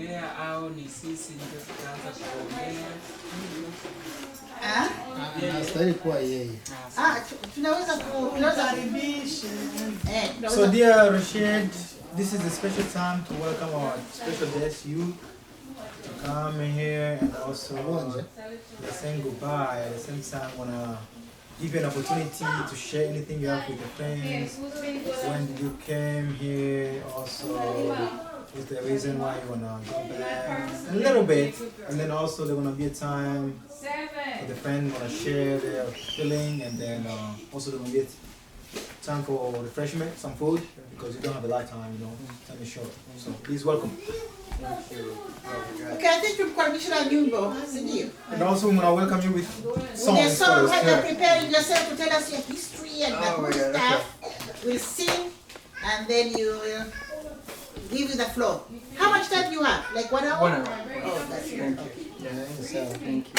kuongea au ni sisi ndio tutaanza kuongea? Anastahili kuwa yeye. Tunaweza kukaribisha. So dear Rashid, this is a special time to welcome our special guest, you, to come here and also we're saying goodbye. At the same time, I want to give you an opportunity to share anything you have with your friends. When did you came here? Also, what's the reason why you want to go back? A little bit. And then also there's going to be a time for the friends want to share their feeling. And then also there's going to be a time for refreshment, some food, because you don't have a lot of time, you know, time is short. So please welcome. Thank you. Okay, I think you've got Mr. Nyumbo, and also we want to welcome you with songs. With the song, when you're preparing yourself to tell us your history and the good stuff, we'll sing and then you will give you the floor. How much time do you have? Like 1 hour? 1 hour. Oh, that's good. Thank you. Yeah, so thank you.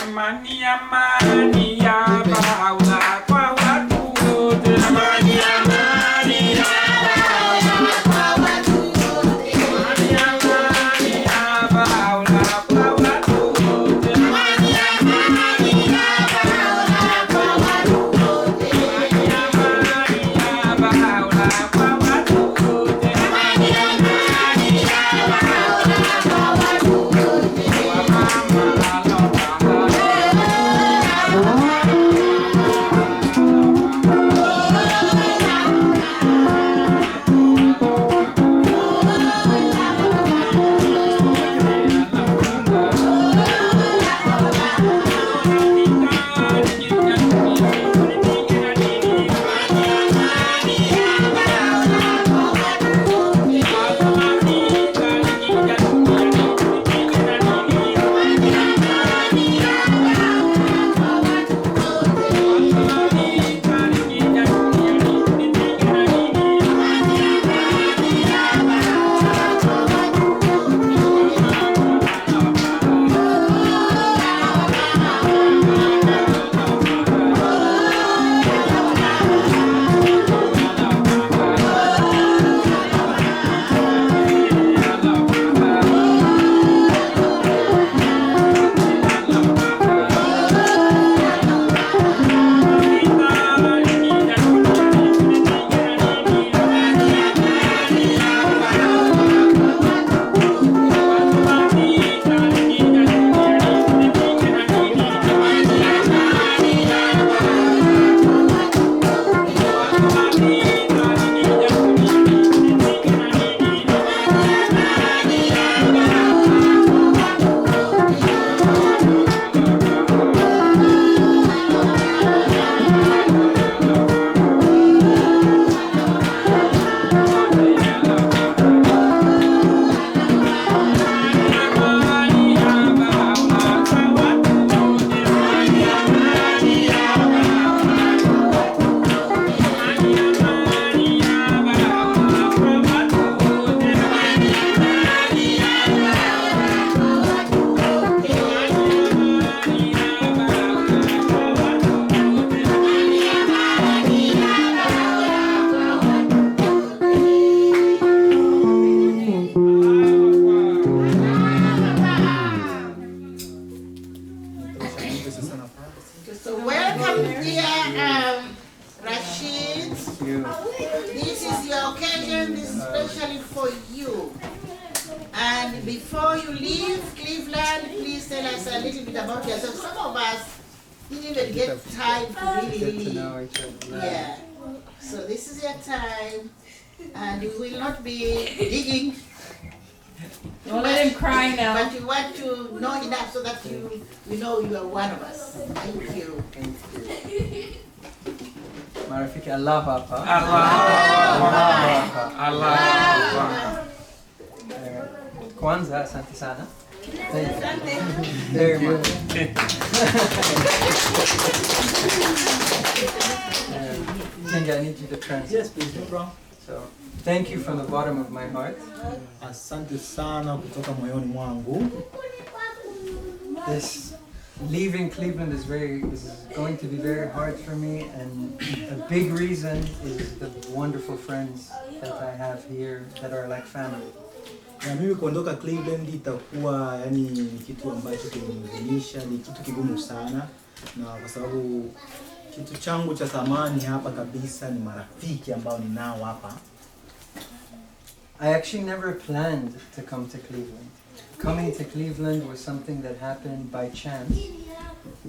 So welcome dear Rashid. This is your occasion, this is especially for you. And before you leave Cleveland, please tell us a little bit about yourself. Some of us didn't even get time to really know each other. Yeah. So this is your time, and you will not be digging. Don't let him cry now. But you want to know enough so that you know you are one of us. Thank you. Thank you. Marafiki, Allah hapa. Allah. Kwanza, asante sana. Thank you very much. Tenga, I need you to translate. Yes, please, no problem. So, thank you from the bottom of my heart. Asante sana kutoka moyoni mwangu. This leaving Cleveland is going to be very hard for me, and a big reason is the wonderful friends that I have here that are like family. Na mimi kuondoka Cleveland itakuwa yani kitu ambacho kinanihuzunisha, ni kitu kigumu sana, na kwa sababu kitu changu cha thamani hapa kabisa ni marafiki ambao ninao hapa. I actually never planned to come to Cleveland. Coming to Cleveland was something that happened by chance.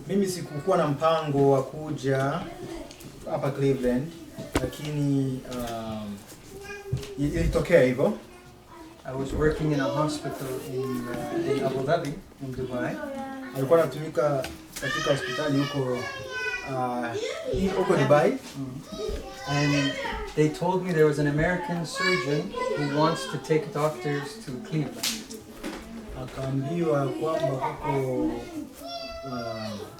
Mimi sikukuwa na mpango wa kuja hapa Cleveland, lakini ilitokea hivyo. I was working in a hospital in Abu Dhabi, in Dubai. Alikuwa anatumika katika hospitali huko Dubai. And they told me there was an American surgeon who wants to take doctors to Cleveland. Akaambiwa kwamba huko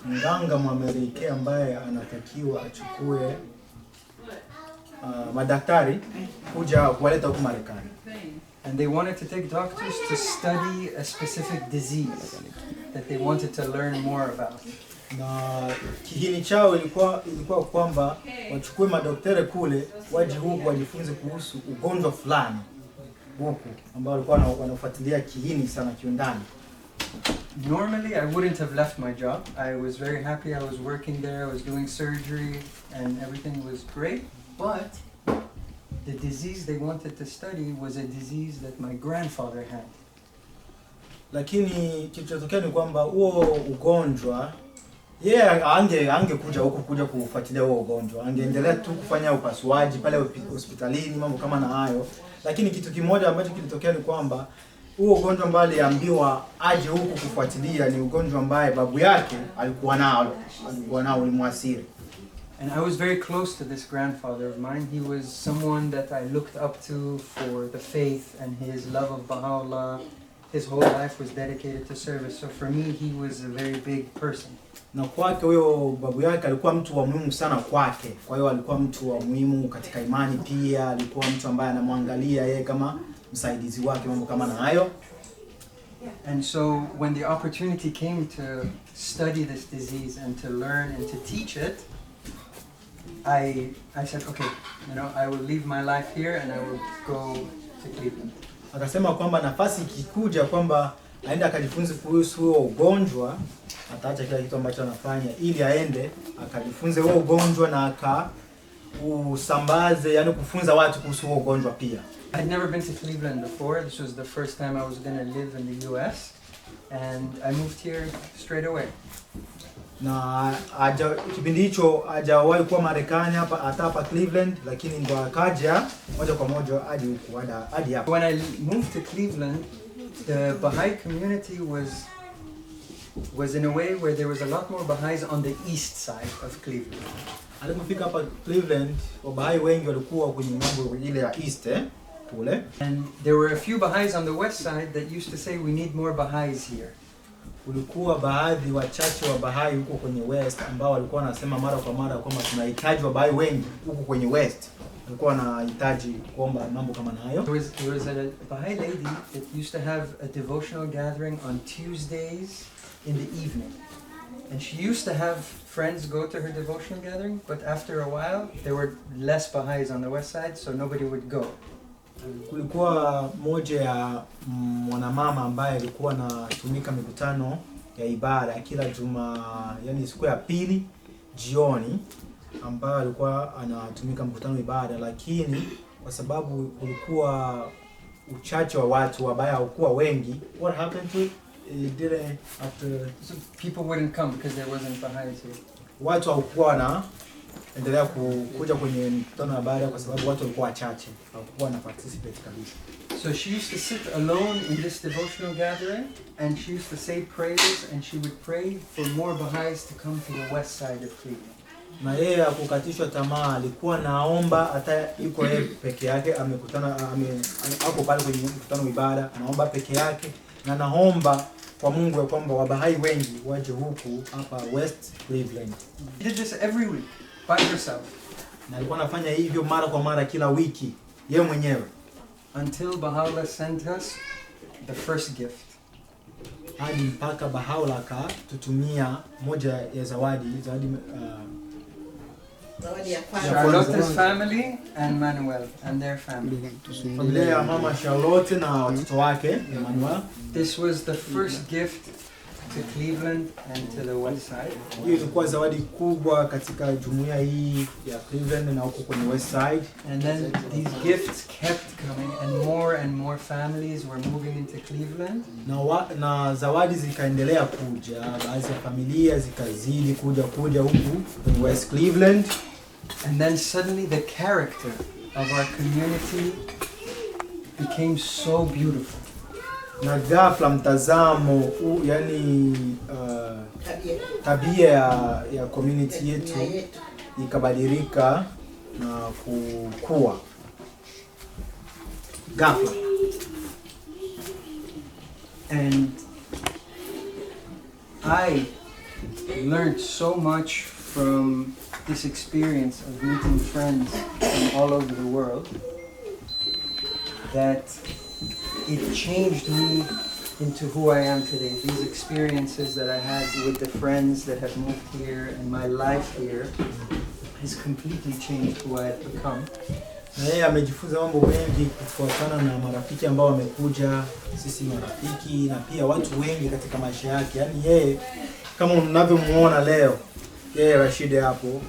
mganga Mwamerika ambaye anatakiwa achukue madaktari kuja kuwaleta huko Marekani. And they wanted to take doctors to study a specific disease that they wanted to learn more about. Na kihini chao ilikuwa kwamba wachukue madaktari kule waje huku wajifunze kuhusu ugonjwa fulani huku ambao walikuwa wanafuatilia kihini sana kiundani. Normally I wouldn't have left my job. I was very happy. I was working there. I was doing surgery and everything was great. But the disease they wanted to study was a disease that my grandfather had. Lakini kilichotokea ni kwamba huo ugonjwa angekuja huko kuja kufuatilia huo ugonjwa. Angeendelea tu kufanya upasuaji pale hospitalini, mambo kama na hayo. Lakini kitu kimoja ambacho kilitokea ni kwamba huo ugonjwa ambao aliambiwa aje huku kufuatilia ni ugonjwa ambaye babu yake alikuwa nao ulimwasiri. And I was very close to this grandfather of mine. He was someone that I looked up to for the faith and his love of Baha'u'llah. His whole life was dedicated to service. So for me, he was a very big person. Na kwake huyo babu yake alikuwa mtu wa muhimu sana kwake. Kwa hiyo alikuwa mtu wa muhimu katika imani pia. Alikuwa mtu ambaye anamwangalia yeye kama msaidizi wake, mambo kama na hayo. And so when the opportunity came to study this disease and to learn and to teach it, I said, okay, I will leave my life here and I will go to Cleveland. Akasema kwamba nafasi ikikuja kwamba aende akajifunze kuhusu huo ugonjwa, ataacha kila kitu ambacho anafanya ili aende akajifunze huo ugonjwa na usambaze, yani kufunza watu kuhusu huo ugonjwa pia. I'd never been to Cleveland before. This was the first time I was going to live in the US, and I moved here straight away. Na kipindi hicho hajawahi kuwa Marekani hapa Cleveland, lakini ndo akaja moja kwa moja hadi huku hadi hapa. When I moved to Cleveland, the Baha'i community was in a way where there was a lot more Baha'is on the east side of Cleveland. Alipofika hapa Cleveland, Bahai wengi walikuwa kwenye mambo ile ya east kule. And there were a few Baha'is on the west side that used to say we need more Baha'is here. Kulikuwa baadhi wachache wa Bahai huko kwenye west ambao walikuwa wanasema mara kwa mara kwamba tunahitaji wa Bahai wengi huko kwenye west. Walikuwa wanahitaji kuomba mambo kama hayo. There was a Baha'i lady that used to have a devotional gathering on Tuesdays in the evening. And she used to have friends go to her devotional gathering, but after a while there were less Baha'is on the west side, so nobody would go. Kulikuwa moja ya mwanamama ambaye alikuwa anatumika mikutano ya ibada kila yani siku ya pili jioni, ambayo alikuwa anatumika mkutano ibada, lakini kwa sababu kulikuwa uchache wa watu wabaya hawakuwa wengi, what happened to it? It didn't So people wouldn't come because there wasn't Baha'is here. Watu hawakuwa endelea kuja kwenye mkutano wa ibada kwa sababu watu walikuwa wachache, hawakuwa na participate kabisa. So she used to sit alone in this devotional gathering, and she used to say prayers, and she would pray for more Baha'is to come to the west side of Cleveland. Na yeye hakukatishwa tamaa, alikuwa naomba hata yuko yeye peke yake ako pale kwenye mkutano wa ibada, anaomba peke yake na naomba kwa Mungu ya kwamba Wabahai wengi waje huku hapa West Cleveland. She did this every week by herself. Na alikuwa anafanya hivyo mara kwa mara kila wiki yeye mwenyewe, until Baha'u'llah sent us the first gift. Hadi mpaka Baha'u'llah tutumia moja ya zawadi Charlotte's family and Manuel and their family. Familia ya mama Charlotte na watoto wake Emmanuel. This was the first gift to Cleveland and to the west side. Hiyo ilikuwa zawadi kubwa katika jumuiya hii ya Cleveland na huko kwenye west side. And then these gifts kept coming and more families were moving into Cleveland. Na zawadi zikaendelea kuja, baadhi ya familia zikazidi kuja huku kwenye West Cleveland. And then suddenly the character of our community became so beautiful. Na ghafla mtazamo yani tabia ya community yetu ikabadilika na kukua ghafla. And I learned so much from this experience of meeting friends from all over the world that it changed me into who I am today. These experiences that I had with the friends that have moved here and my life here has completely changed who I have become. Na yeye amejifunza mambo mengi kufuatana na marafiki ambao wamekuja, sisi marafiki na pia watu wengi katika maisha yake. Yaani yeye kama unavyomuona leo, yeye Rashid hapo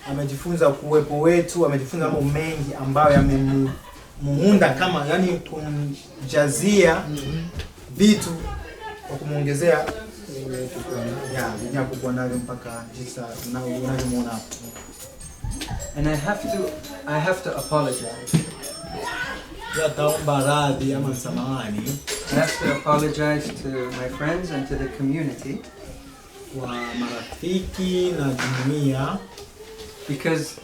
amejifunza kuwepo wetu, amejifunza mambo mengi ambayo yamemuunda kama yani kumjazia vitu kwa kumuongezea ya kukua navyo mpaka jinsi unavyomuona hapo. And I have to apologize. Ya taomba radhi ama samahani. I have to apologize to my friends and to the community. Kwa marafiki na jumuiya, because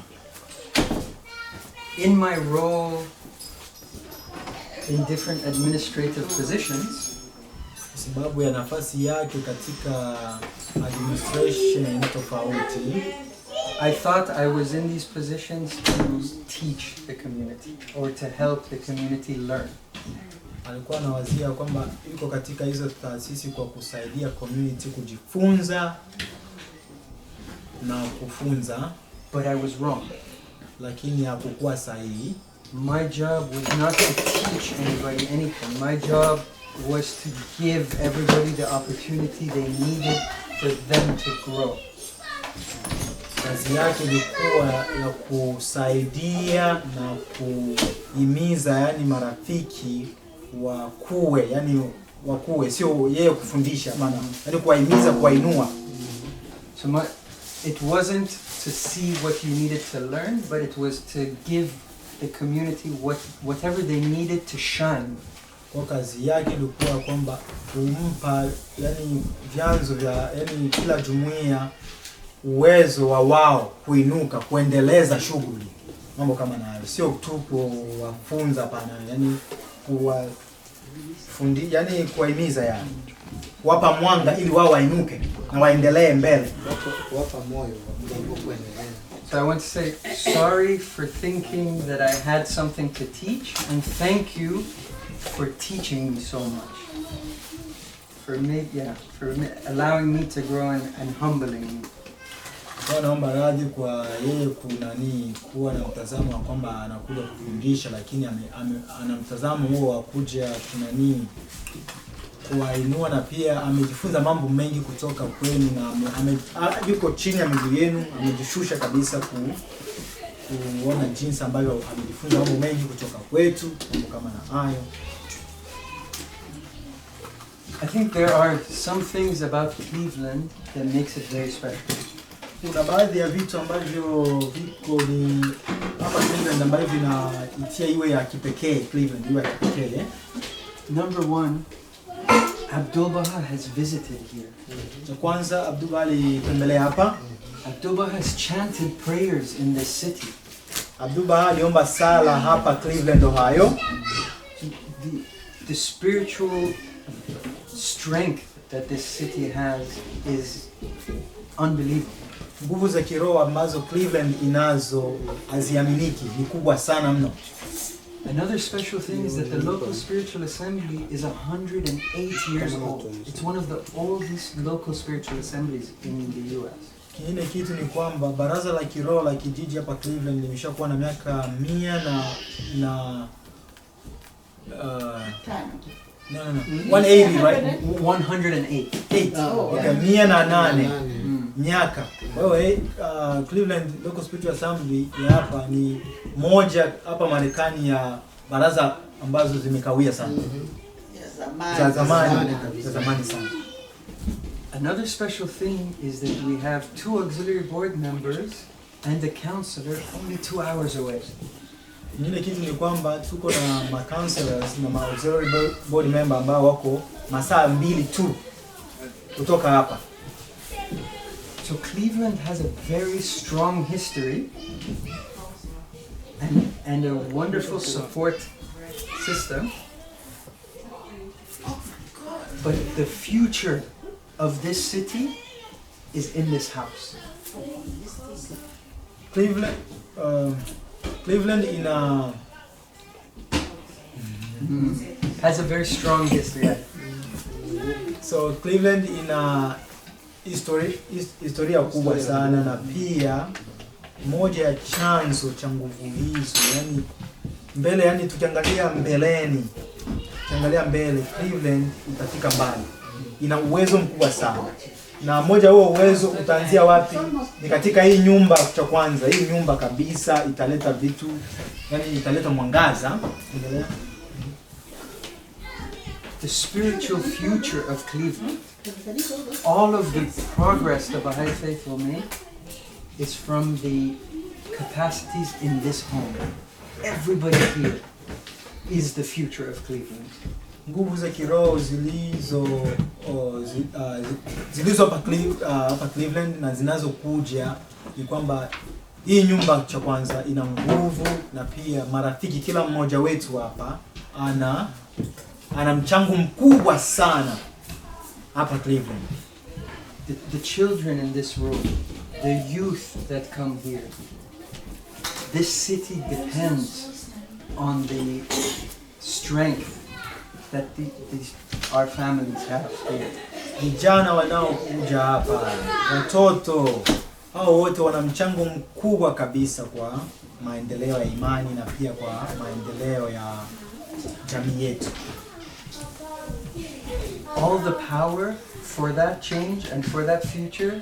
in my role in different administrative positions, sababu ya nafasi yake katika administration tofauti, I thought I was in these positions to teach the community or to help the community learn. Alikuwa anawazia kwamba yuko katika hizo taasisi kwa kusaidia community kujifunza na kufunza, but I was wrong. Lakini hakukuwa sahihi. My job was not to teach anybody anything. My job was to give everybody the opportunity they needed for them to grow. Kazi yake ilikuwa ya kusaidia na kuhimiza yani marafiki wakue, yani wakue, sio yeye kufundisha maana, yani kuwahimiza, kuwainua. So it wasn't to see what you needed to learn, but it was to give the community whatever they needed to shine. Kwa kazi yake ilikuwa kwamba kumpa yani vyanzo vya yani kila jumuiya uwezo wa wao kuinuka, kuendeleza shughuli, mambo kama nayo, sio tu kuwafunza pana, yani yani kuwahimiza, yani kuwapa mwanga ili wao wainuke na waendelee mbele, kuwapa moyo kuendelea. So I want to say sorry for thinking that I had something to teach, and thank you for teaching me so much. For allowing me to grow and humbling me. Naomba radhi kwa yeye kuwa na mtazamo wa kwamba anakuja kufundisha, lakini ana mtazamo huo wa kuja kuwainua, na pia amejifunza mambo mengi kutoka kwenu, na yuko chini ya miguu yenu, amejishusha kabisa kuona jinsi ambavyo amejifunza mambo mengi kutoka kwetu, mambo kama na hayo. I think there are some things about Cleveland that makes it very special. Kuna baadhi ya vitu ambavyo viko ni hapa Cleveland ambavyo vinaitia iwe ya kipekee, Cleveland iwe ya kipekee. Number one, Abdul-Baha has visited here. Cha kwanza, Abdul-Baha alitembelea hapa. Abdul-Baha has chanted prayers in this city. Abdul-Baha aliomba sala hapa Cleveland, Ohio. The spiritual strength that this city has is unbelievable. Nguvu za kiroho ambazo Cleveland inazo haziaminiki, ni kubwa sana mno. Another special thing is that the local spiritual assembly is 108 years old. It's one of the oldest local spiritual assemblies in the US. Kingine kitu ni kwamba baraza la kiroho la kijiji hapa Cleveland limeshakuwa na miaka 100 na 180, right? 108. Okay, 108 miaka. Wewe Cleveland Local Spiritual Assembly ya hapa ni moja hapa Marekani ya baraza ambazo zimekawia sana. Za zamani sana. Another special thing is that we have 2 auxiliary board members and a counselor only 2 hours away. Kingine kitu ni kwamba tuko na ma counselors na ma auxiliary board member ambao wako masaa 2 tu kutoka hapa. So Cleveland has a very strong history and a wonderful support system. But the future of this city is in this house. Cleveland in a has a very strong history. So Cleveland ina historia kubwa sana, na pia moja ya chanzo cha nguvu hizo, yani mbele, yani tukiangalia mbeleni, tukiangalia mbele, Cleveland itafika mbali. Ina uwezo mkubwa sana. Na moja huo uwezo utaanzia wapi? Ni katika hii nyumba cha kwanza. Hii nyumba kabisa italeta vitu, yani italeta mwangaza. The spiritual future of Cleveland, all of the progress the Baha'i faith will make is from the capacities in this home. Everybody here is the future of Cleveland. Nguvu za kiroho zilizo hapa Cleveland na zinazokuja ni kwamba hii nyumba cha kwanza ina nguvu, na pia marafiki, kila mmoja wetu hapa ana mchango mkubwa sana hapa Cleveland. The children in this room, the youth that come here, this city depends on the strength that our families have here. Vijana wanaokuja hapa, watoto, hao wote wana mchango mkubwa kabisa kwa maendeleo ya imani na pia kwa maendeleo ya jamii yetu. All the power for that change and for that future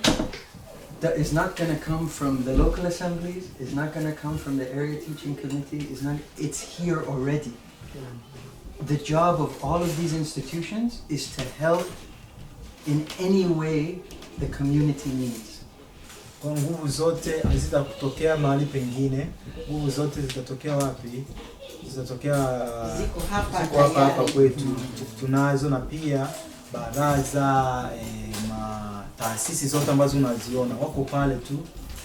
that is not going to come from the local assemblies, is not going to come from the area teaching committee, it's here already. The job of all of these institutions is to help in any way the community needs. Kwa nguvu zote hazitatokea mahali pengine, nguvu zote zitatokea wapi? Zitatokea ziko hapa kwetu. Tunazo, na pia baraza, taasisi zote ambazo unaziona wako pale tu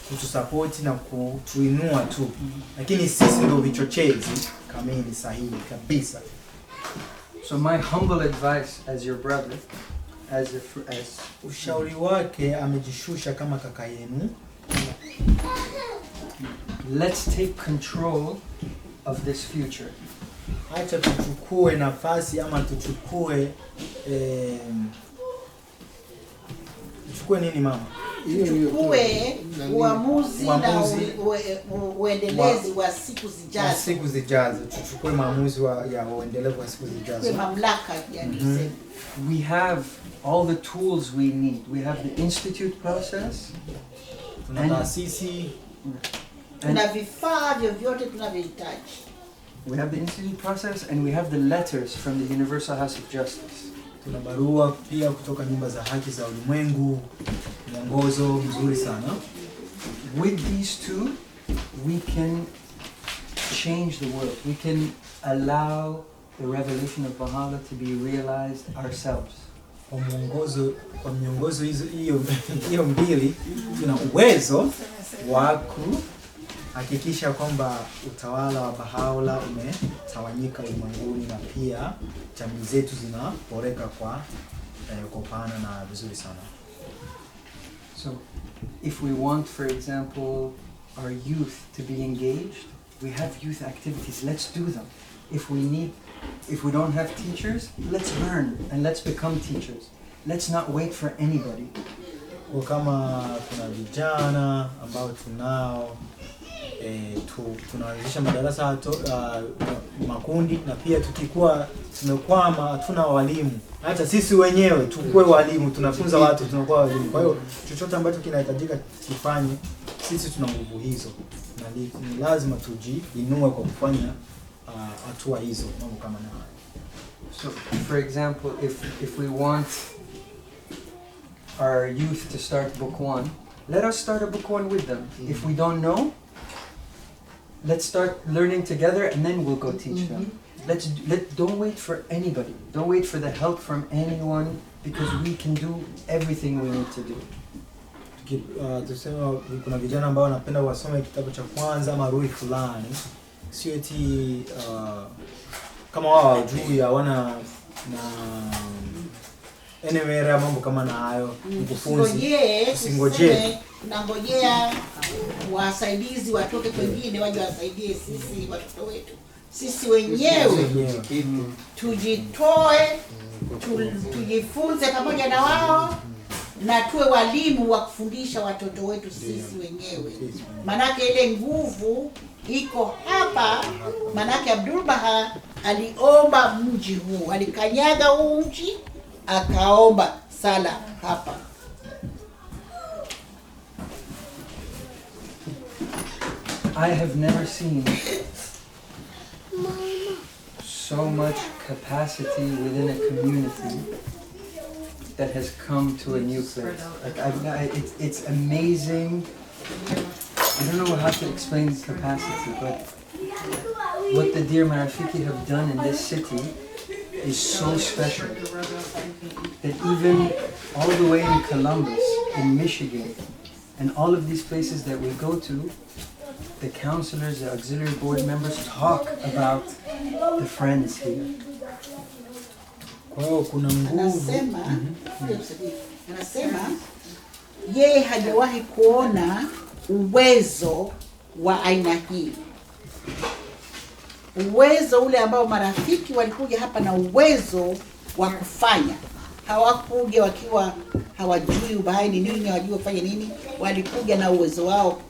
kutusupport na kutuinua tu, lakini sisi ndio vichochezi kamili sahihi kabisa. So my humble advice as your brother, as ushauri wake, amejishusha kama kaka yenu, let's take control of this future. Acha tuchukue nafasi ama tuchukue nini mama? Tuchukue uamuzi na uendelezi wa siku zijazo. Tuchukue maamuzi ya uendelevu wa siku zijazo. Mamlaka yani. We have all the tools we need. We have the institute process. Tuna taasisi. Tuna vifaa vyote tunavyohitaji. We have the institute process and we have the letters from the Universal House of Justice. Tuna barua pia kutoka nyumba za haki za ulimwengu, mwongozo mzuri sana. With these two, we can change the world. We can allow the revelation of Baha'u'llah to be realized ourselves. Kwa miongozo hiyo mbili, tuna uwezo wa kuhakikisha kwamba utawala wa Baha'u'llah umetawanyika ulimwenguni, na pia jamii zetu zinaboreka kwa upana na vizuri sana. So, if we want, for example, our youth to be engaged, we have youth activities. Let's do them. If we don't have teachers, let's learn and let's become teachers. Let's not wait for anybody. Kwa kama kuna vijana ambao tunao tunaanzisha madarasa makundi, na pia tukikuwa tumekwama hatuna walimu, hata sisi wenyewe tukue walimu, tunafunza watu, tunakuwa walimu. Kwa hiyo chochote ambacho kinahitajika kifanye, sisi tuna nguvu hizo, na ni lazima tujiinue kwa kufanya hatua hizo, mambo kama haya. So, for example, if we want our youth to start book 1, let us start a book 1 with them. If we don't know, let's start learning together, and then we'll go teach them. Don't wait for anybody. Don't wait for the help from anyone, because we can do everything we need to do. Tuseme kuna vijana ambao wanapenda wasome kitabu cha kwanza ama rui fulani, sio eti kama wao hawajui, hawana na enewera mambo kama na hayo, mkufunzi usingojee, tunangojea wasaidizi watoke kwingine waje wasaidie sisi watoto wetu. Sisi wenyewe tujitoe, tujifunze pamoja na wao, na tuwe walimu wa kufundisha watoto wetu sisi wenyewe. Manake ile nguvu iko hapa. Manake Abdul Baha aliomba mji huu, alikanyaga huu mji, akaomba sala hapa. I have never seen so much capacity within a community that has come to a new place. Like it's amazing. I don't know how to explain capacity, but what the dear Marafiki have done in this city is so special that even all the way in Columbus, in Michigan, and all of these places that we go to, the counselors, the auxiliary board members talk about the friends here. Kwa hiyo kuna nguvu. Anasema yeye hajawahi kuona uwezo wa aina hii. Uwezo ule ambao marafiki walikuja hapa na uwezo wa kufanya. Hawakuja wakiwa hawajui Bahai ni nini, hawajui kufanya nini. Walikuja na uwezo wao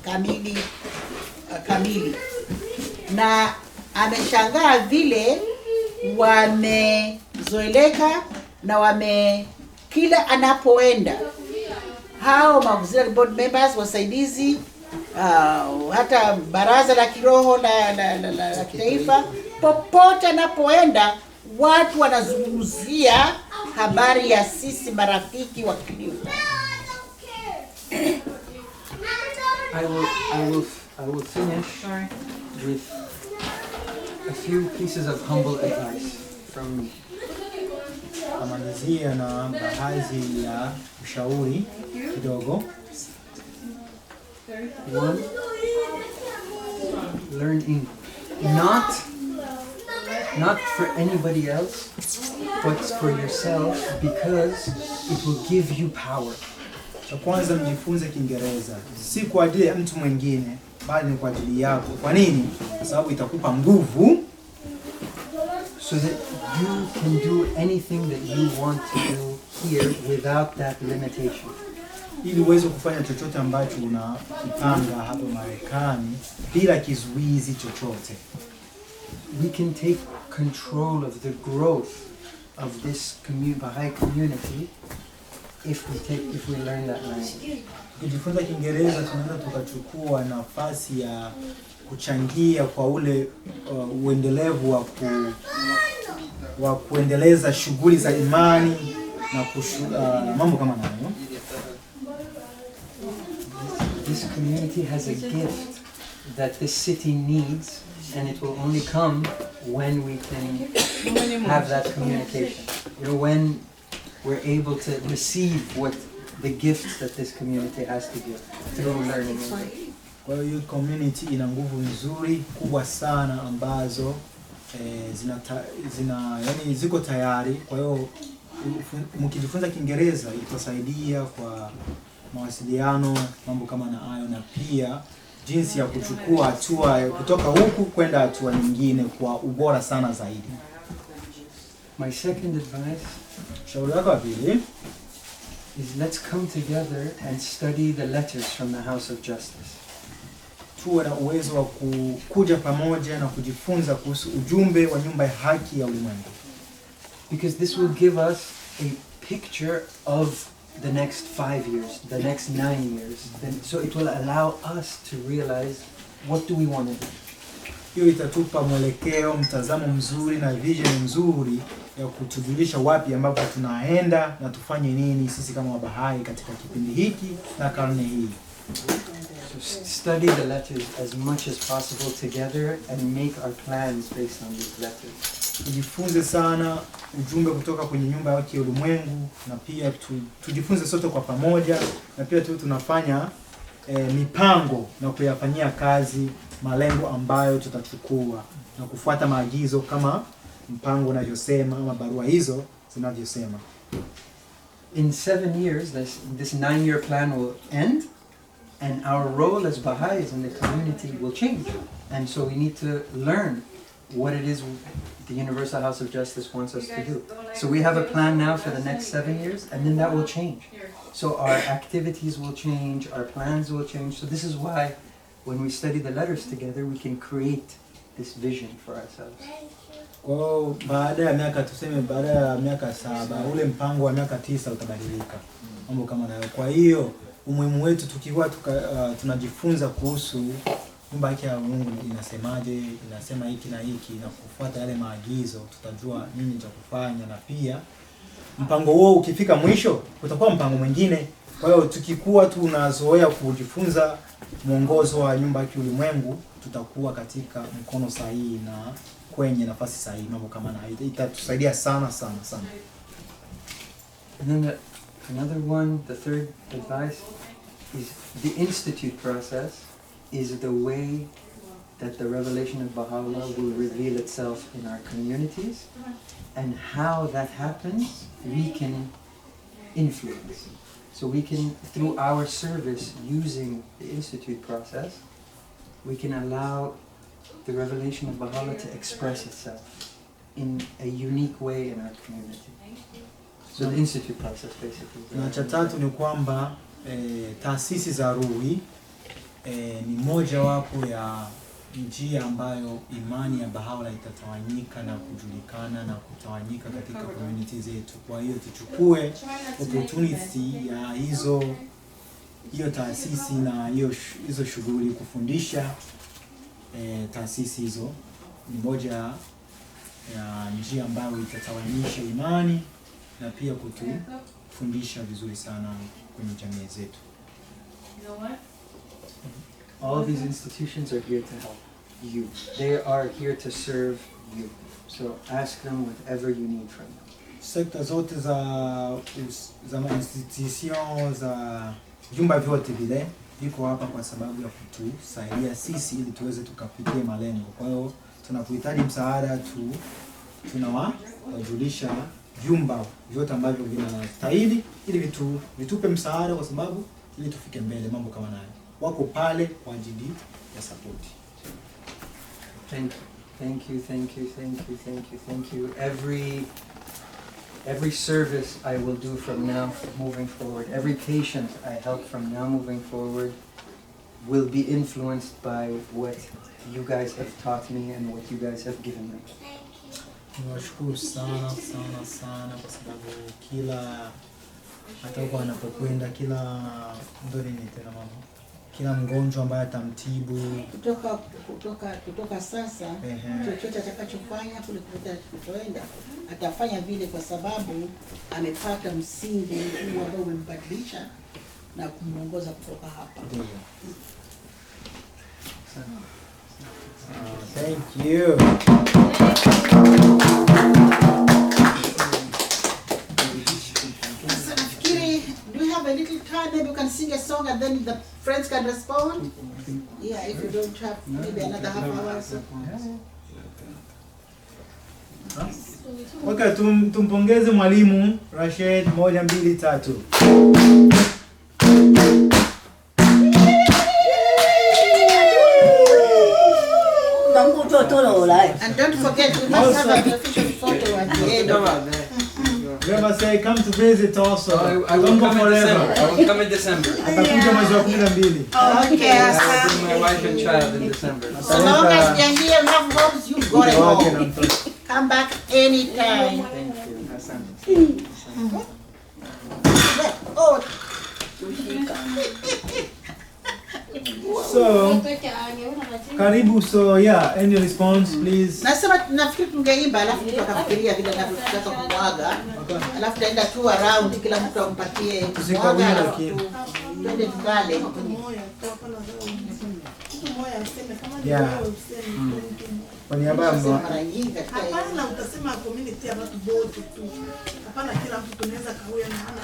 kamili. Na ameshangaa vile wamezoeleka, na kila anapoenda hao auxiliary board members, wasaidizi, hata baraza la kiroho la kitaifa, popote anapoenda watu wanazungumzia habari ya sisi marafiki wa Cleveland. I will finish with a few pieces of humble advice from Amalizia na baadhi ya ushauri kidogo. 1, learn English. Not for anybody else, but for yourself, because it will give you power. Cha kwanza mjifunze Kiingereza, si kwa ajili ya mtu mwingine, bali ni kwa ajili yako. Kwa nini? Kwa sababu itakupa nguvu, so that you can do anything that you want to do here without that limitation. Ili uweze kufanya chochote ambacho unakipanga hapa Marekani bila kizuizi chochote. We can take control of the growth of this Baha'i community if we learn that language. Kujifunza Kiingereza tunaweza tukachukua nafasi ya kuchangia kwa ule uendelevu wa kuendeleza shughuli za imani na mambo kama hayo. This community has a gift that this city needs, and it will only come when we can have that communication. You know, when we're able to receive what the gifts that this community has to give through learning. Kwa hiyo community ina nguvu nzuri kubwa sana ambazo yani ziko tayari. Kwa hiyo mkijifunza Kiingereza itasaidia kwa mawasiliano, mambo kama na hayo, na pia jinsi ya kuchukua hatua kutoka huku kwenda hatua nyingine kwa ubora sana zaidi. My second advice, shauri yako pili, is let's come together and study the letters from the House of Justice. Tuwe na uwezo wa kuja pamoja na kujifunza kuhusu ujumbe wa nyumba ya haki ya ulimwengu. Because this will give us a picture of the next 5 years, the next 9 years. So it will allow us to realize, what do we want to do? Hiyo itatupa mwelekeo, mtazamo mzuri na vision nzuri ya kutujulisha wapi ambapo tunaenda na tufanye nini sisi kama Wabahai katika kipindi hiki na karne hii. So study the letters as much as possible together and make our plans based on these letters. Tujifunze sana ujumbe kutoka kwenye nyumba ya haki ya ulimwengu, na pia tujifunze sote kwa pamoja, na pia tunafanya mipango na kuyafanyia kazi malengo ambayo tutachukua na kufuata maagizo kama mpango unavyosema ama barua hizo zinavyosema. In 7 years, this 9-year plan will end, and our role as Baha'is in the community will change. And so we need to learn what it is the Universal House of Justice wants us to do. So we have a plan now for the next 7 years, and then that will change. So our activities will change, our plans will change. So this is why when we study the letters together, we can create this vision for ourselves. Kwa baada ya miaka, tuseme baada ya miaka 7, ule mpango wa miaka 9 utabadilika. Mambo kama nayo. Kwa hiyo umuhimu wetu tukiwa tunajifunza kuhusu nyumba haki ya Mungu inasemaje, inasema hiki na hiki, na kufuata yale maagizo, tutajua nini cha kufanya, na pia mpango huo ukifika mwisho utakuwa mpango mwingine. Kwa hiyo tukikuwa tunazoea kujifunza mwongozo wa nyumba haki ya ulimwengu, tutakuwa katika mkono sahihi na kwenye nafasi sahihi. Mambo kama na itatusaidia sana sana sana. And then another one, the third advice is the institute process is the way that the revelation of Baha'u'llah will reveal itself in our communities, and how that happens we can influence. So we can, through our service using the institute process, we can allow the revelation of Baha'u'llah to express itself in a unique way in our community. So the institute process basically. Na cha tatu ni kwamba taasisi za Ruhi ni moja wapo ya njia ambayo imani ya Baha'u'llah itatawanyika na kujulikana na kutawanyika katika community zetu. Kwa hiyo tuchukue opportunity ya hiyo taasisi na hizo shughuli kufundisha taasisi hizo. Ni moja ya njia ambayo itatawanyisha imani na pia kutufundisha vizuri sana kwenye jamii zetu. All of these institutions are here to help you. They are here to serve you. So ask them whatever you need from them. Sekta zote za institution za vyumba vyote vile viko hapa kwa sababu ya kutusaidia sisi ili tuweze tukafikie malengo. Kwa hiyo tunapohitaji msaada tunawajulisha vyumba vyote ambavyo vinastahili ili vitupe msaada, kwa sababu ili tufike mbele. Mambo kama nayo wako pale kwa ajili ya support. Thank you. Every service I will do from now moving forward, every patient I help from now moving forward will be influenced by what you guys have taught me and what you guys have given me. Niwashukuru sana kwa sababu hata huko anapokwenda kila mgonjwa ambaye atamtibu kutoka sasa, chochote atakachofanya kule kutoenda atafanya vile, kwa sababu amepata msingi huu ambao umembadilisha na kumuongoza kutoka hapa. Thank you. Do we have a little time? Maybe we can sing a song and then the friends can respond? Yeah, if you don't have maybe another half hour or so. Okay, tumpongeze mwalimu Rashid. 1, 2, 3. And don't forget, we must have an official photo at the end of it. Remember, say come to visit also. I will Don't go come in forever. December. I will come in December. Atakuja mwezi wa 12. Okay, I will bring my wife and child in December. so long as they're here, we have homes, you go Kuja wake na home. mtoto. Come back anytime. Thank you. Asante. Oh, So, karibu. So yeah, any response please? nasema nafikiri tungeimba alafu mtu akafikiria vile anavyotaka kumwaga. Alafu taenda tu around kila mtu ampatie Tusikawie mwaga, lakini. alafu twende tukale. Yeah. Kwa niaba ya mwa- Mara nyingi katika hii. Hapana, utasema community ya watu wote tu. Hapana, kila mtu tunaweza kawia na hana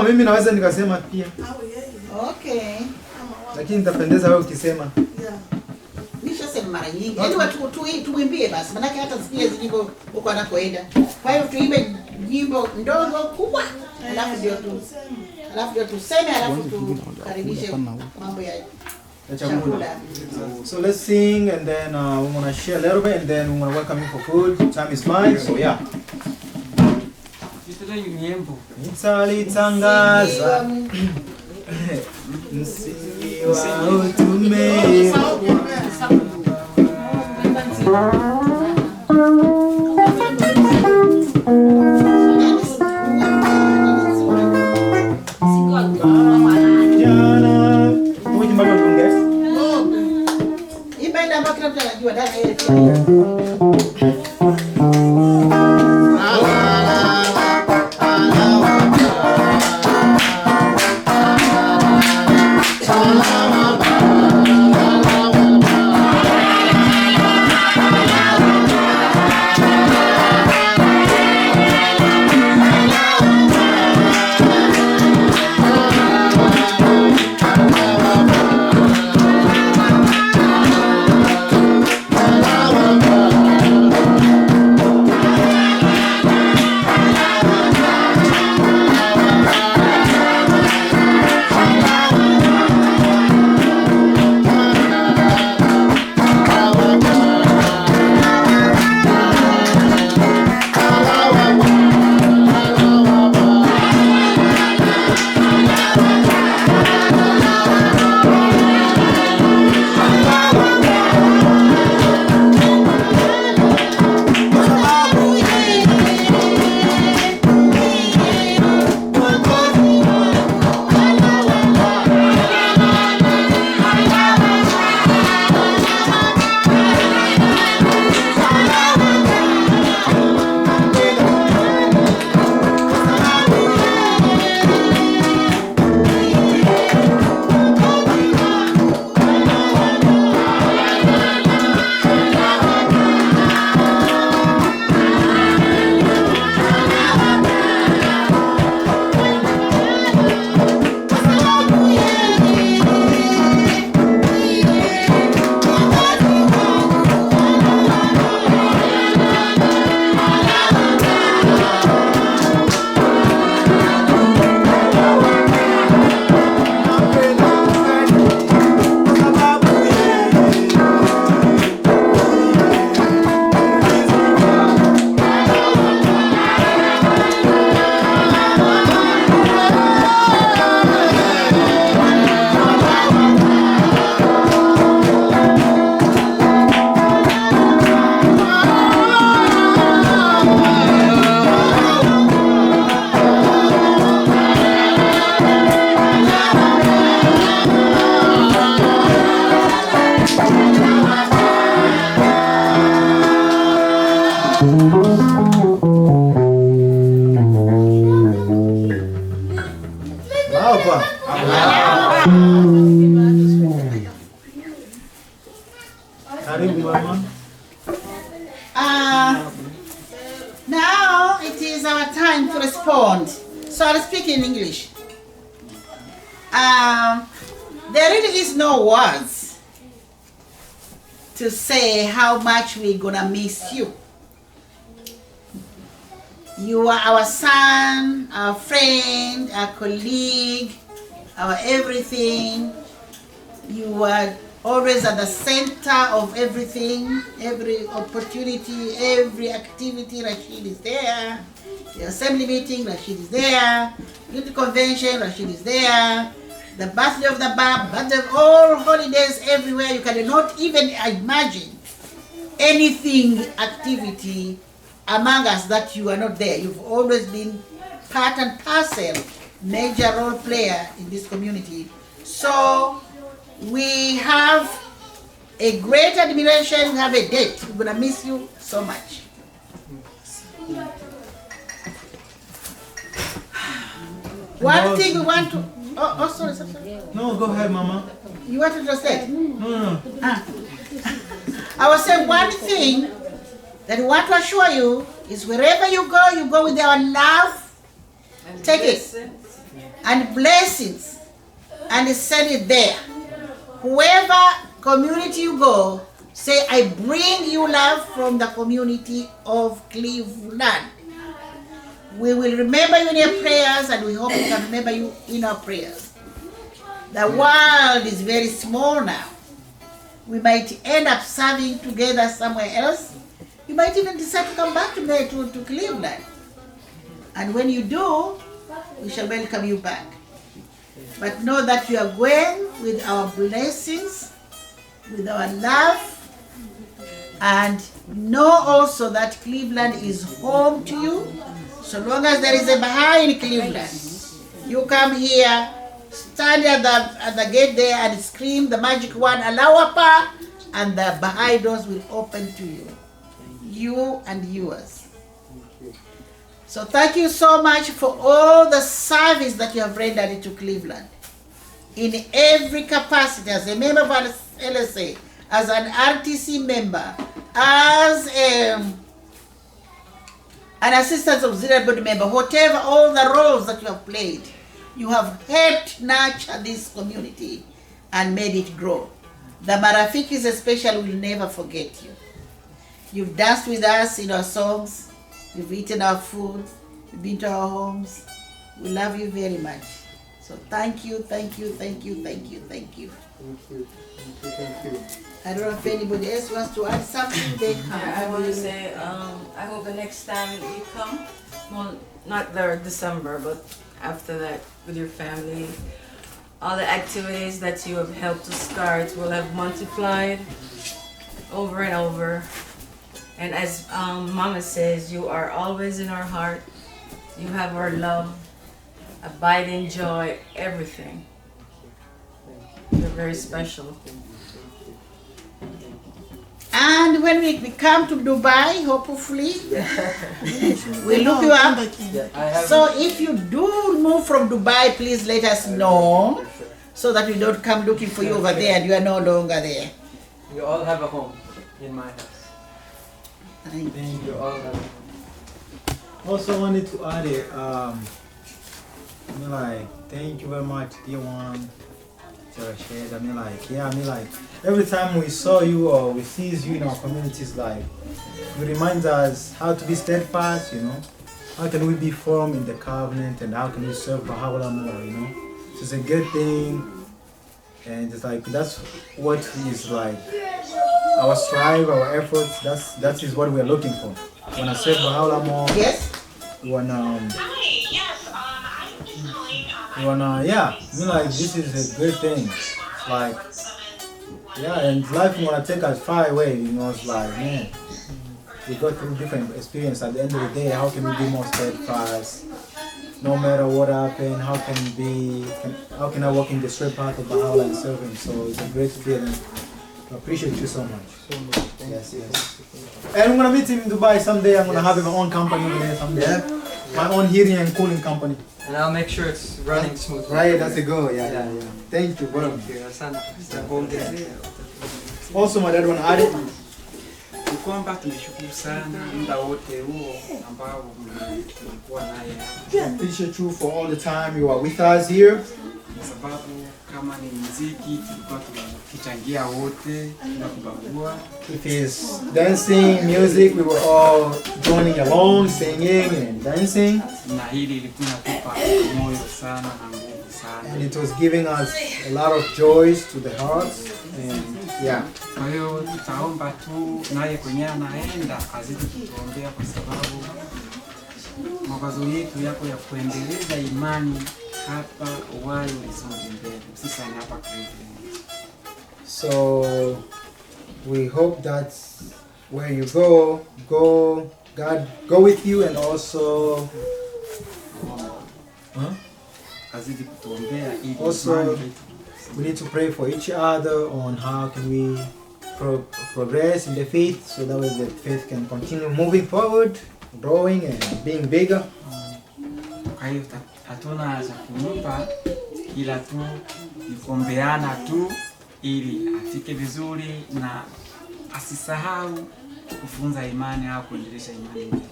neno. mimi naweza nikasema pia. Au yeye Okay. kama wao. Lakini nitapendeza wewe ukisema. Yeah. Nishasema mara nyingi. Yaani watu tuimbie basi. Maana hata sikia hizo nyimbo huko anakoenda. Kwa hiyo tuimbe nyimbo ndogo kubwa. Alafu ndio tuseme alafu tukaribishe mambo ya chakula. So let's sing and then we're gonna share a little bit and then we're gonna welcome you for food. Time is mine, so yeah. Nitalitangaza msingi wa utume. Jana, wewe ni mbona ungees? Imba ile ambayo kila mtu anajua dada yeye. Karibu mama. Now it is our time to respond. So I'll speak in English. There really is no words to say how much we're gonna miss you. You are our son, our friend, our colleague, our everything. You are always at the center of everything, every opportunity, every activity. Rashid is there. The assembly meeting, Rashid is there. Youth convention, Rashid is there. The birthday of the Bab, birthday of all holidays everywhere. You cannot even imagine anything, activity among us that you are not there. You've always been part and parcel, major role player in this community. So we have a great admiration, we have a date. We're gonna miss you so much. One thing we want to, sorry. No, go ahead, Mama. You wanted to say? No. I was saying one thing that we want to assure you is wherever you go with our love, take it, and blessings, and send it there. Whoever community you go, say, I bring you love from the community of Cleveland. We will remember you in your prayers, and we hope we can remember you in our prayers. The world is very small now. We might end up serving together somewhere else. You might even decide to come back to Cleveland. And when you do, we shall welcome you back. But know that you are going with our blessings, with our love, and know also that Cleveland is home to you. So long as there is a Baha'i in Cleveland, you come here, stand at the gate there and scream the magic word, Allahu Akbar, and the Baha'i doors will open to you. You and yours. So thank you so much for all the service that you have rendered into Cleveland. In every capacity, as a member of our LSA, as an RTC member, as an assistant auxiliary board member, whatever all the roles that you have played, you have helped nurture this community and made it grow. The Marafikis especially will never forget you. You've danced with us in our songs, you've eaten our food, you've been to our homes. We love you very much. So thank you. Thank you. Thank you. I don't know if anybody else wants to add something. They come. I want to say, I hope the next time you come, well, not the December, but after that with your family, all the activities that you have helped to start will have multiplied over and over. And as Mama says, you are always in our heart. You have our love, abiding joy, everything. You're very special. And when we come to Dubai, hopefully, we'll look you up. So if you do move from Dubai, please let us know so that we don't come looking for you over there and you are no longer there. You all have a home in my house. Thank you. You all have a home. Also wanted to add it, thank you very much, dear one, to Rashid. Every time we saw you or we see you in our communities, it reminds us how to be steadfast, how can we be firm in the covenant and how can we serve Baha'u'llah more, So it's a good thing, and it's that's what is our strive, our efforts, that is what we're looking for. We want to serve Baha'u'llah more. Yes? We wanna, this is a good thing. And life wanna take us far away, it's man, we go through different experience. At the end of the day, how can we be more steadfast? No matter what happened, how can I walk in the straight path of Baha'u'llah and serve him? So it's a great feeling. I appreciate you so much. Yes. And I'm gonna meet him in Dubai someday. I'm gonna have my own company over there someday. Yeah. My own heating and cooling company. And I'll make sure it's running smoothly. Right, that's a go. Yeah. Thank you, bro. Also, my dad wanna add it. Kwamba tumeshukuru sana muda wote huo ambao mlikuwa naye. Appreciate you for all the time you are with us here. kwa sababu kama ni muziki tulikuwa tunachangia wote bila kubagua. If it's dancing, music, we were all joining along, singing and dancing. Na hili ilikuwa inatupa moyo sana na nguvu sana. And it was giving us a lot of joys to the hearts. And yeah. Kwa hiyo tutaomba tu naye kwenye anaenda azidi kutuombea kwa sababu mawazo yetu yako ya kuendeleza imani hapa Ohio isonge mbele, hususan hapa Cleveland. So we hope that where you go, God go with you, and also Azidi kutuombea ili also imani yetu. we need to pray for each other on how can we progress in the faith, so that way the faith can continue moving forward, growing and being bigger. Kwa hiyo hatuna cha kumpa ila tu ni kuombeana tu ili afike vizuri na asisahau kufunza imani au kuendelesha imani mbele.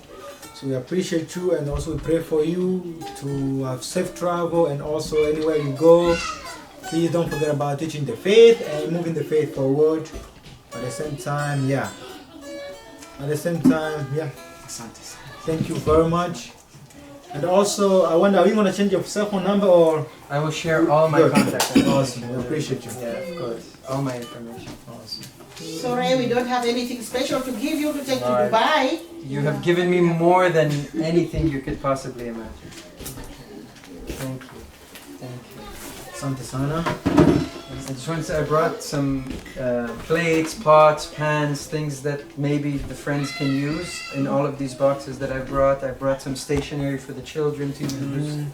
So we appreciate you, and also we pray for you to have safe travel, and also anywhere you go, please don't forget about teaching the faith and moving the faith forward. At the same time, yeah. Asante sana. Thank you very much. And also, I wonder, are you going to change your cell phone number or? I will share all my Good. contact information. Awesome. We appreciate you. Yeah, of course. All my information. Awesome. Sorry, we don't have anything special to give you to take to Alright. Dubai. You have given me more than anything you could possibly imagine. Thank you. Thank you. Asante sana. I just want to say I brought some plates, pots, pans, things that maybe the friends can use in all of these boxes that I brought. I brought some stationery for the children to use.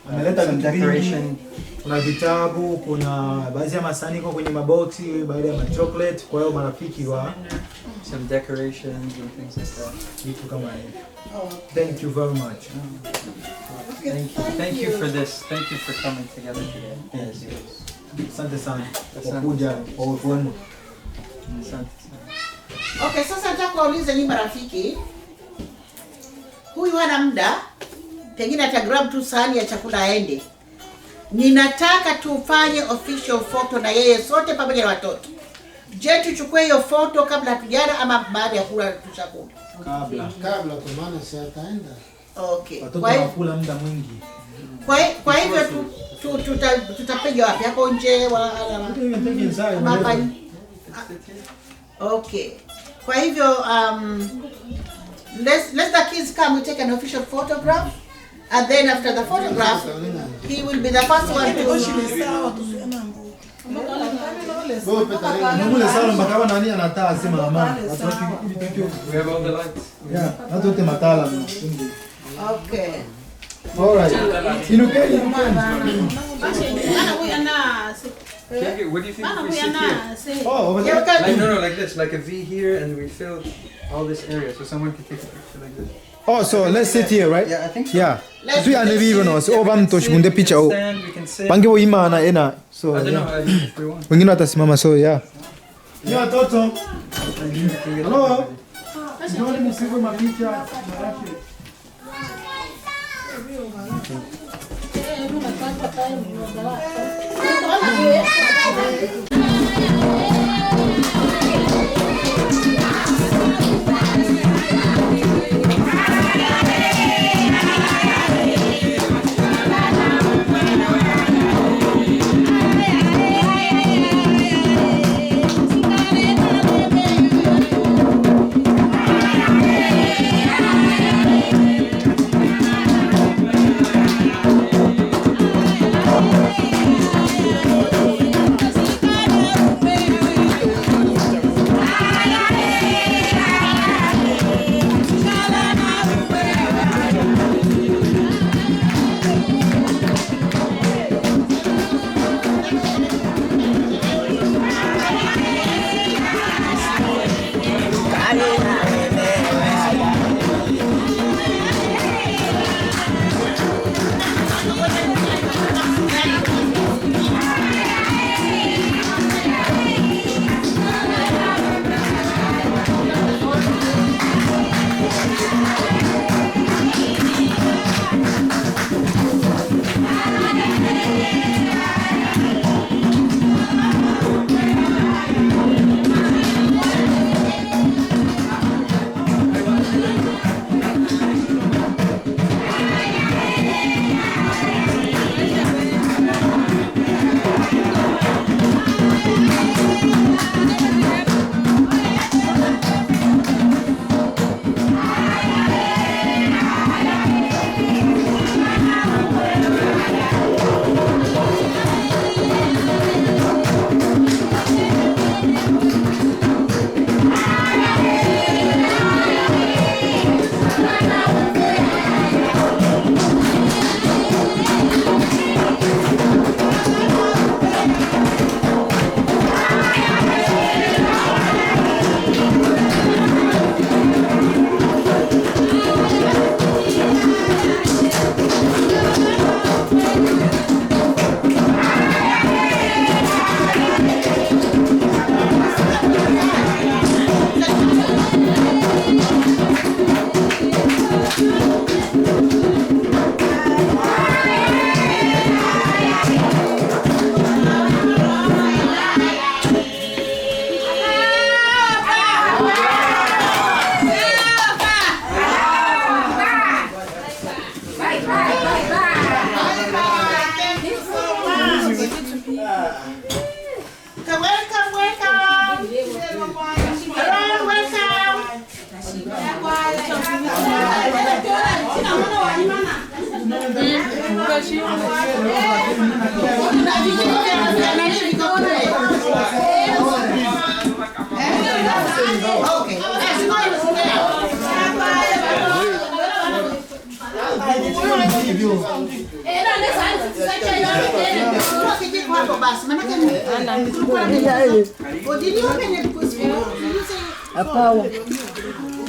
Ameleta Some vitu vingi. decoration. Kuna vitabu, kuna baadhi ya masani iko kwenye maboksi, baadhi ya chocolate, kwa hiyo marafiki wa Some decorations and things like that. vitu kama hivi. Thank you very much. Thank you for this. Thank you for coming together today. Yes, yes. Asante sana kwa Asante. kuja kwa uwepo wenu. Asante sana. Okay, sasa nataka kuwauliza nyinyi marafiki. Huyu hana muda, pengine atagrab tu sahani ya chakula aende. Ninataka tufanye official photo na yeye sote pamoja na watoto. Je, tuchukue hiyo photo kabla hatujala ama baada ya kula tushakula? Kabla kwa maana si ataenda. Okay. watoto wanakula muda mwingi. Kwa hivyo tutapiga wapi? Hapo nje ama hapa? Okay. Kwa hivyo let the kids come, we take an official photograph, and then after the photograph he will be the first one to Mule sala mpaka wana nani anataa sema mama. We have all the lights. Yeah, watu wote matala. Okay. All right. Inukeni. Okay, what do you think if we sit here? Oh, over Yeah, there. okay. No, like this, like a V here, and we fill all this area, so someone can take a picture like this. Oh, so let's sit here, right? Yeah, I think so. Yeah. Let's Tu ane vivo no, so Yeah, we oba can mtoshikunde sit, we picha can o. stand, we can sit. Pange wo imana ena. So I don't yeah. know if we want. Wengine watasimama, so yeah. Ni watoto. Hello. Ndio msigo mapicha.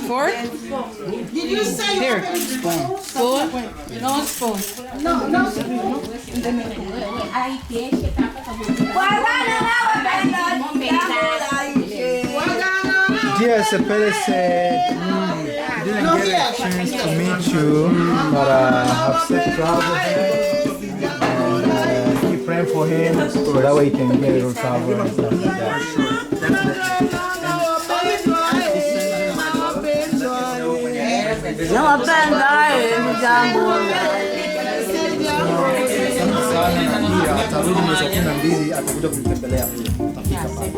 Fork? Did you say Here. spoon? Spoon? No spoon. No spoon. Dear Sepele said he didn't get a chance to meet you, but have safe travel and keep praying for him so that way he can get a recovery and stuff like that. Atarudi mwezi wa 12 atakuja kunitembelea pia. Utafika pale.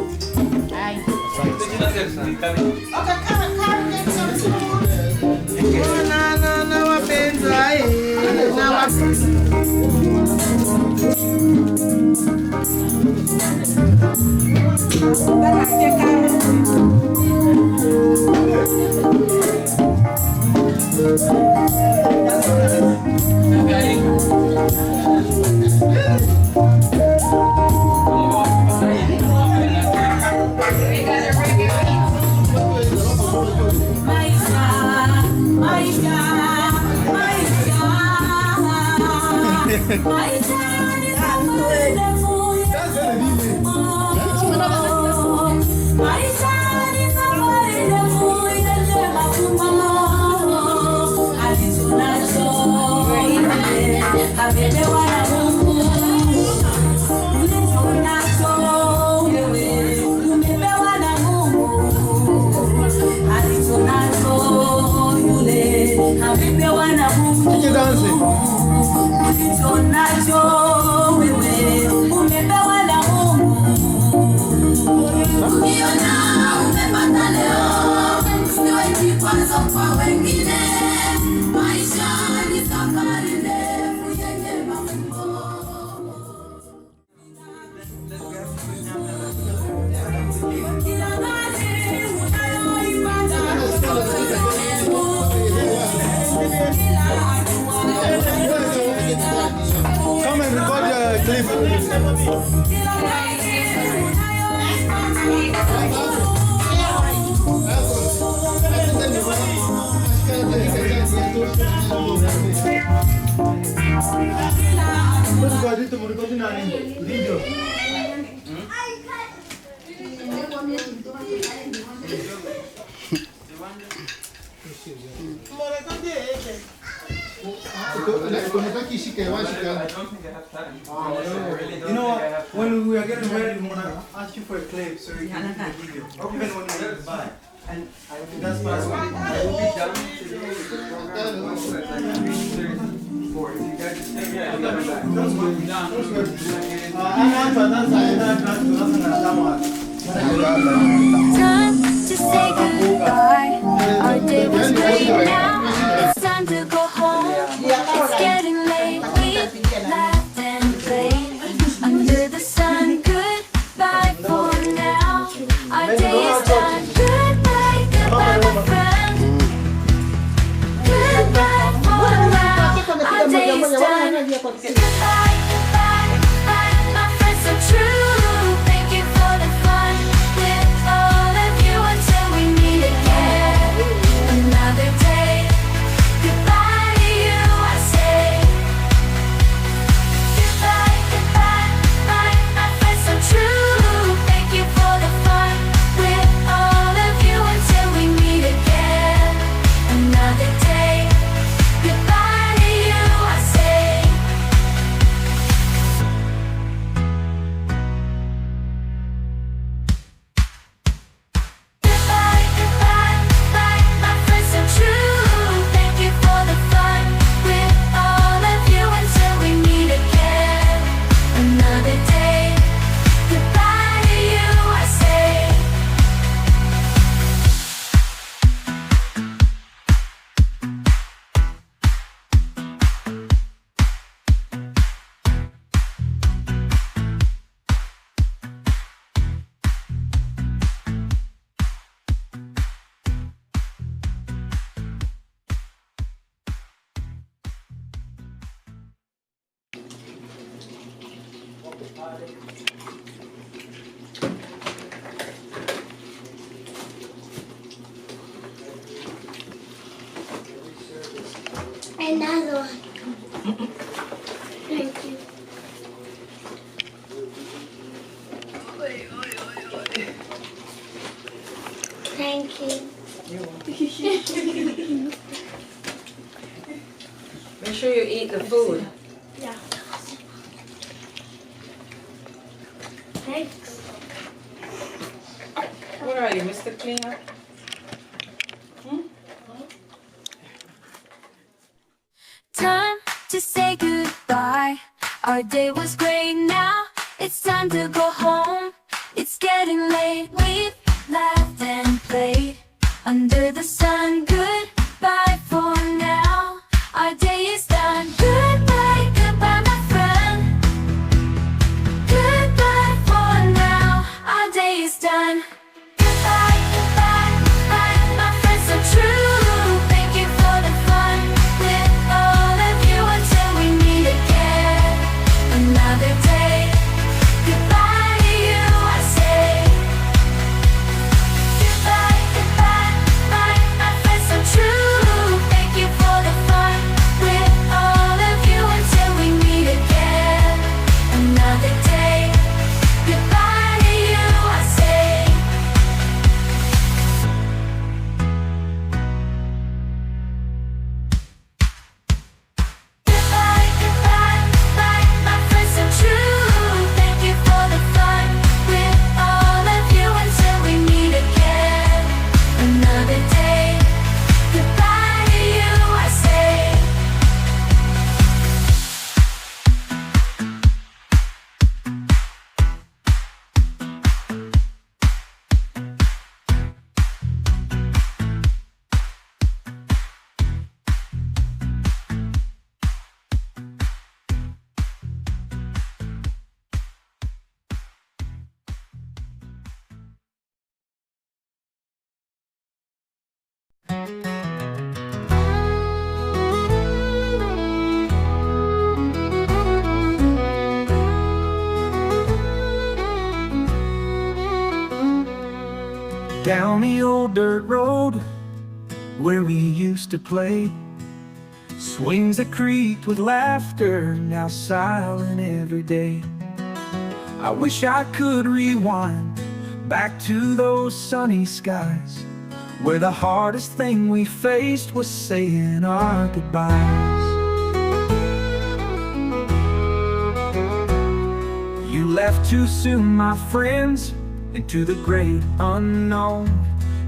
Come and record your clip. Video. You know what? When we are getting ready, we want to ask you for a clip so you can do the video. Even when you buy. And I think that's possible. I will be done today with the program 1:34. If you guys just take it, I'll be back. That's good. That's good. Time to say goodbye. Our day was great now. It's time to go home. It's getting late. We laughed and played under the sun. Goodbye for now. Our day is done. Goodbye, goodbye, my friend. Goodbye for now. Our day is done. Goodbye, goodbye, goodbye, my friends so true. Thank you for the fun with all of you until we meet again. Another day. Goodbye to you, I say. Goodbye, goodbye, my friends so true. Thank you for the fun with all of you until we meet again. Another day. Goodbye to you, I say. Another one. Thank you. Thank you. Make sure you eat the food. Yeah. Thanks. Where are you, Mr. Cleaner? Time to say goodbye. Our day was great, now it's time to go home. It's getting late, we've laughed and played under the sun. Goodbye for now, our day is done. Goodbye, goodbye my friend. Goodbye for now, our day is done. Goodbye, goodbye, bye, my friends so true. Thank you for the fun with all of you until we meet again another day. Goodbye to you, I say. Goodbye, goodbye, bye, my friends so true. Thank you for the fun with all of you until we meet again another day. Goodbye to you, I say. Goodbye, goodbye, bye, my friends so true. Thank you for the fun with all of you until we meet again another day. Goodbye to you, I say. Down the old dirt road where we used to play, swings that creaked with laughter, now silent every day. I wish I could rewind back to those sunny skies, where the hardest thing we faced was saying our goodbyes. You left too soon, my friends, into the great unknown.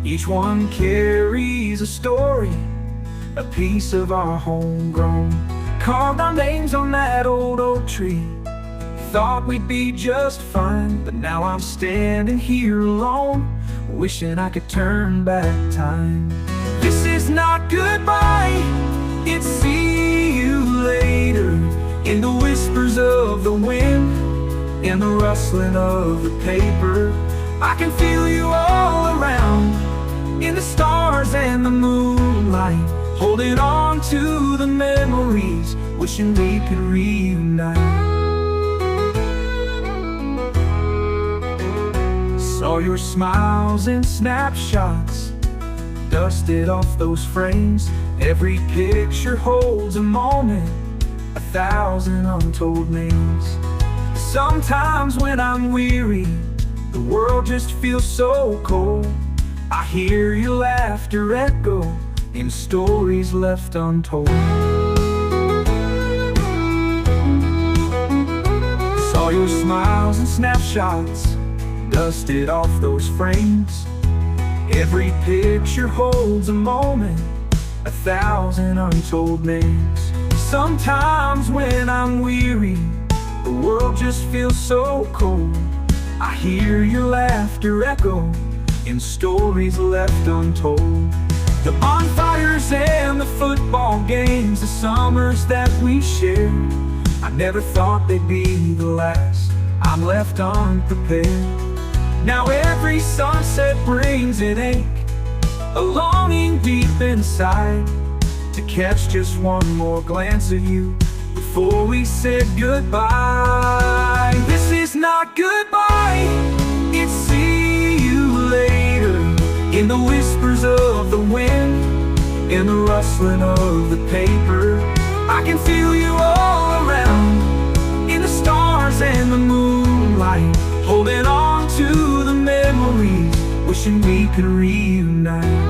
Each one carries a story, a piece of our homegrown. Carved our names on that old oak tree. Thought we'd be just fine, but now I'm standing here alone, wishing I could turn back time. This is not goodbye, it's see you later. In the whispers of the wind, in the rustling of the paper, I can feel you all around, in the stars and the moonlight, holding on to the memories, wishing we could reunite. Saw your smiles in snapshots, dusted off those frames. Every picture holds a moment, 1,000 untold names. Sometimes when I'm weary, the world just feels so cold, I hear your laughter echo in stories left untold. Saw your smiles and snapshots, dusted off those frames. Every picture holds a moment, 1,000 untold names. Sometimes when I'm weary, the world just feels so cold, I hear your laughter echo in stories left untold. The bonfires and the football games, the summers that we shared, I never thought they'd be the last. I'm left unprepared. Now every sunset brings an ache, a longing deep inside, to catch just one more glance of you before we said goodbye. This not goodbye, it's see you later. In the whispers of the wind, in the rustling of the paper, I can feel you all around. In the stars and the moonlight, holding on to the memories, wishing we could reunite.